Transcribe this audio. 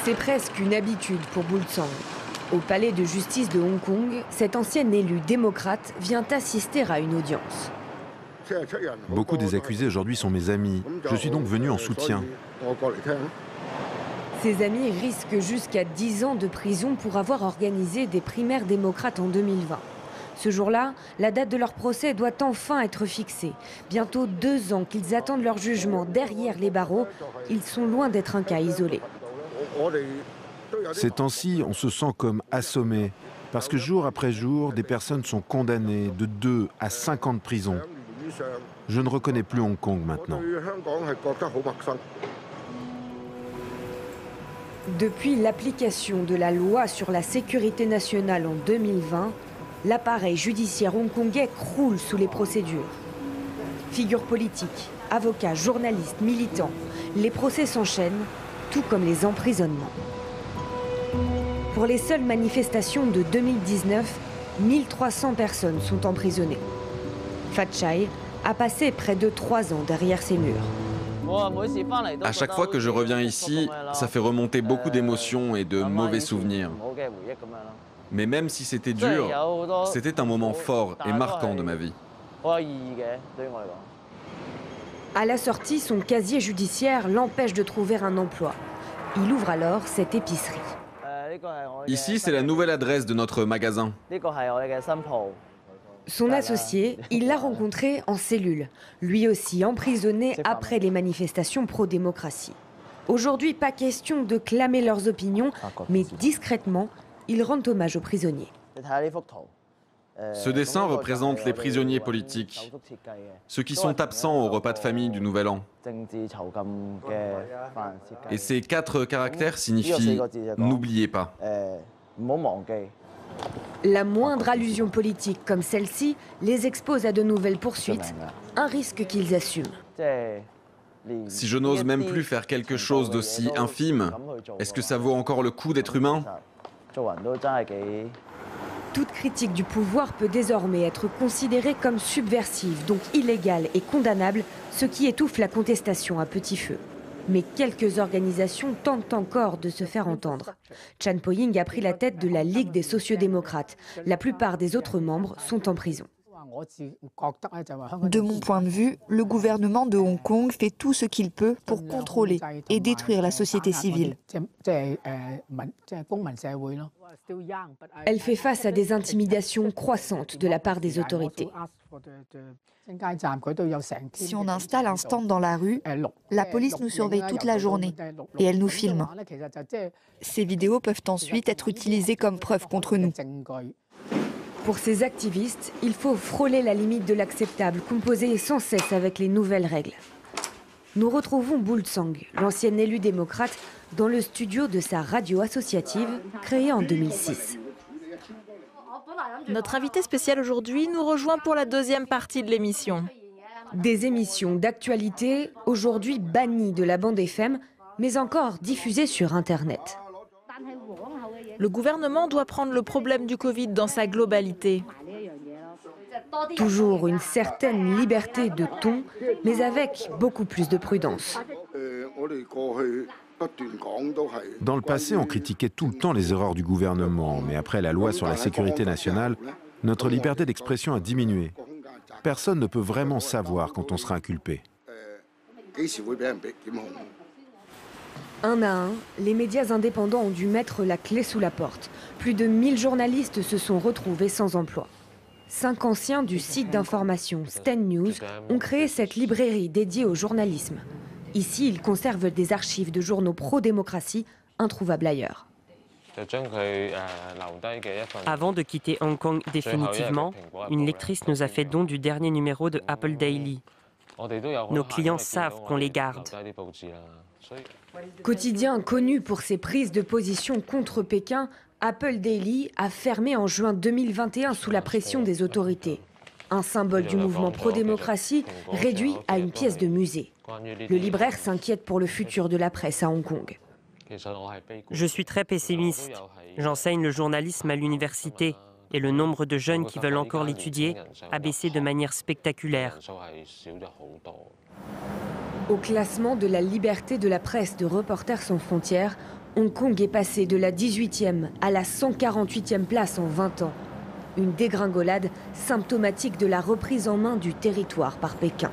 C'est presque une habitude pour Bulsang. Au palais de justice de Hong Kong, cet ancien élu démocrate vient assister à une audience. Beaucoup des accusés aujourd'hui sont mes amis. Je suis donc venu en soutien. Ses amis risquent jusqu'à 10 ans de prison pour avoir organisé des primaires démocrates en 2020. Ce jour-là, la date de leur procès doit enfin être fixée. Bientôt 2 ans qu'ils attendent leur jugement derrière les barreaux, ils sont loin d'être un cas isolé. Ces temps-ci, on se sent comme assommé, parce que jour après jour, des personnes sont condamnées de 2 à 5 ans de prison. Je ne reconnais plus Hong Kong maintenant. Depuis l'application de la loi sur la sécurité nationale en 2020, l'appareil judiciaire hongkongais croule sous les procédures. Figures politiques, avocats, journalistes, militants, les procès s'enchaînent, tout comme les emprisonnements. Pour les seules manifestations de 2019, 1300 personnes sont emprisonnées. Fat Chai a passé près de 3 ans derrière ces murs. À chaque fois que je reviens ici, ça fait remonter beaucoup d'émotions et de mauvais souvenirs. Mais même si c'était dur, c'était un moment fort et marquant de ma vie. À la sortie, son casier judiciaire l'empêche de trouver un emploi. Il ouvre alors cette épicerie. Ici, c'est la nouvelle adresse de notre magasin. Son associé, il l'a rencontré en cellule, lui aussi emprisonné après les manifestations pro-démocratie. Aujourd'hui, pas question de clamer leurs opinions, mais discrètement, ils rendent hommage aux prisonniers. Ce dessin représente les prisonniers politiques, ceux qui sont absents au repas de famille du Nouvel An. Et ces 4 caractères signifient « n'oubliez pas ». La moindre allusion politique comme celle-ci les expose à de nouvelles poursuites, un risque qu'ils assument. Si je n'ose même plus faire quelque chose d'aussi infime, est-ce que ça vaut encore le coup d'être humain ? Toute critique du pouvoir peut désormais être considérée comme subversive, donc illégale et condamnable, ce qui étouffe la contestation à petit feu. Mais quelques organisations tentent encore de se faire entendre. Chan Po-ying a pris la tête de la Ligue des sociodémocrates. La plupart des autres membres sont en prison. De mon point de vue, le gouvernement de Hong Kong fait tout ce qu'il peut pour contrôler et détruire la société civile. Elle fait face à des intimidations croissantes de la part des autorités. Si on installe un stand dans la rue, la police nous surveille toute la journée et elle nous filme. Ces vidéos peuvent ensuite être utilisées comme preuve contre nous. Pour ces activistes, il faut frôler la limite de l'acceptable, composer sans cesse avec les nouvelles règles. Nous retrouvons Bulsang, l'ancien élu démocrate, dans le studio de sa radio associative, créée en 2006. Notre invité spécial aujourd'hui nous rejoint pour la deuxième partie de l'émission. Des émissions d'actualité, aujourd'hui bannies de la bande FM, mais encore diffusées sur Internet. Le gouvernement doit prendre le problème du Covid dans sa globalité. Toujours une certaine liberté de ton, mais avec beaucoup plus de prudence. Dans le passé, on critiquait tout le temps les erreurs du gouvernement, mais après la loi sur la sécurité nationale, notre liberté d'expression a diminué. Personne ne peut vraiment savoir quand on sera inculpé. Un à un, les médias indépendants ont dû mettre la clé sous la porte. Plus de 1000 journalistes se sont retrouvés sans emploi. 5 anciens du site d'information Stand News ont créé cette librairie dédiée au journalisme. Ici, ils conservent des archives de journaux pro-démocratie introuvables ailleurs. Avant de quitter Hong Kong définitivement, une lectrice nous a fait don du dernier numéro de Apple Daily. Nos clients savent qu'on les garde. Quotidien connu pour ses prises de position contre Pékin, Apple Daily a fermé en juin 2021 sous la pression des autorités. Un symbole du mouvement pro-démocratie réduit à une pièce de musée. Le libraire s'inquiète pour le futur de la presse à Hong Kong. Je suis très pessimiste. J'enseigne le journalisme à l'université et le nombre de jeunes qui veulent encore l'étudier a baissé de manière spectaculaire. Au classement de la liberté de la presse de Reporters sans frontières, Hong Kong est passé de la 18e à la 148e place en 20 ans. Une dégringolade symptomatique de la reprise en main du territoire par Pékin.